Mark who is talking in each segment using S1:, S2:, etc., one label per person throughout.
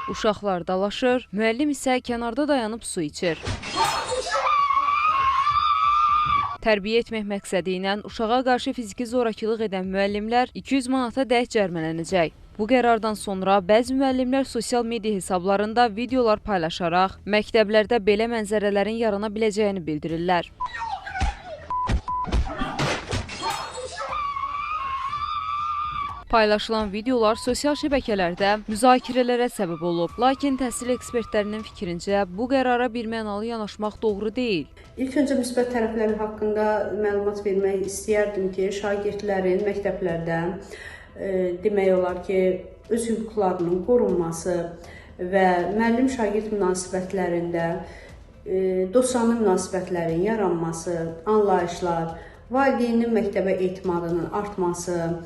S1: Uşaqlar dalaşır, müəllim isə kənarda dayanıb su içir. Tərbiyə etmək məqsədi ilə uşağa qarşı fiziki zorakılıq edən müəllimlər 200 manata dək cərimələnəcək. Bu qərardan sonra bəzi müəllimlər sosial media hesablarında videolar paylaşaraq məktəblərdə belə mənzərələrin yarana biləcəyini bildirirlər. Paylaşılan videolar sosial şəbəkələrdə müzakirələrə səbəb olub. Lakin təhsil ekspertlərinin fikrincə bu qərara birmənalı yanaşmaq doğru deyil.
S2: İlk öncə müsbət tərəfləri haqqında məlumat vermək istəyərdim ki, şagirdlərin məktəblərdə demək olar ki, öz hüquqlarının qorunması və müəllim-şagird münasibətlərində dostanı münasibətlərin yaranması, anlayışlar, valideynin məktəbə etimadının artması,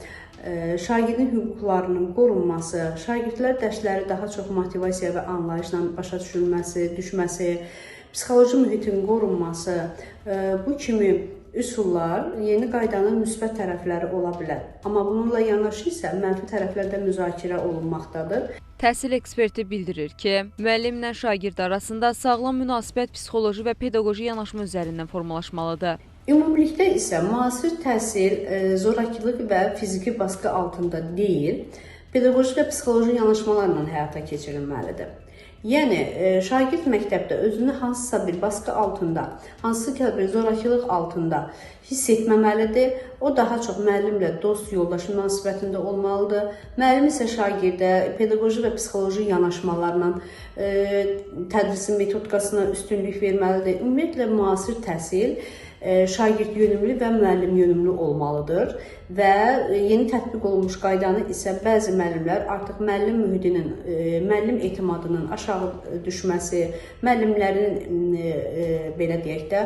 S2: şagirdin hüquqlarının qorunması, şagirdlər dərsləri daha çox motivasiya və anlayışla başa düşməsi, psixoloji mühitin qorunması, bu kimi üsullar yeni qaydanın müsbət tərəfləri ola bilər. Amma bununla yanaşı isə mənfi tərəflər də müzakirə olunmaqdadır.
S1: Təhsil eksperti bildirir ki, müəllimlə şagird arasında sağlam münasibət psixoloji və pedaqoji yanaşma üzərindən formalaşmalıdır.
S2: Ümumilikdə isə müasir təhsil zorakılıq və fiziki baskı altında deyil, pedaqoji və psixoloji yanaşmalarla həyata keçirilməlidir. Yəni, şagird məktəbdə özünü hansısa bir baskı altında, hansısa bir zorakılıq altında hiss etməməlidir. O daha çox müəllimlə dost, yoldaş münasibətində olmalıdır. Müəllim isə şagirdə pedaqoji və psixoloji yanaşmalarla tədrisin metodikasına üstünlük verməlidir. Ümumiyyətlə, müasir təhsil şagird yönümlü və müəllim yönümlü olmalıdır və yeni tətbiq olunmuş qaydanı isə bəzi müəllimlər artıq müəllim mühitinin, müəllim etimadının aşağı düşməsi, müəllimlərin belə deyək də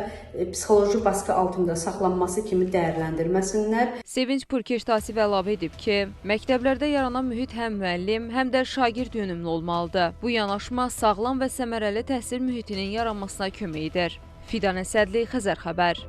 S2: psixoloji baskı altında saxlanması kimi dəyərləndirməsinlər.
S1: Sevinç Purkeştasi əlavə edib ki, məktəblərdə yaranan mühit həm müəllim, həm də şagird yönümlü olmalıdır. Bu yanaşma sağlam və səmərəli təhsil mühitinin yaranmasına kömək edir. Fidan Əsədli, Xəzər xəbər.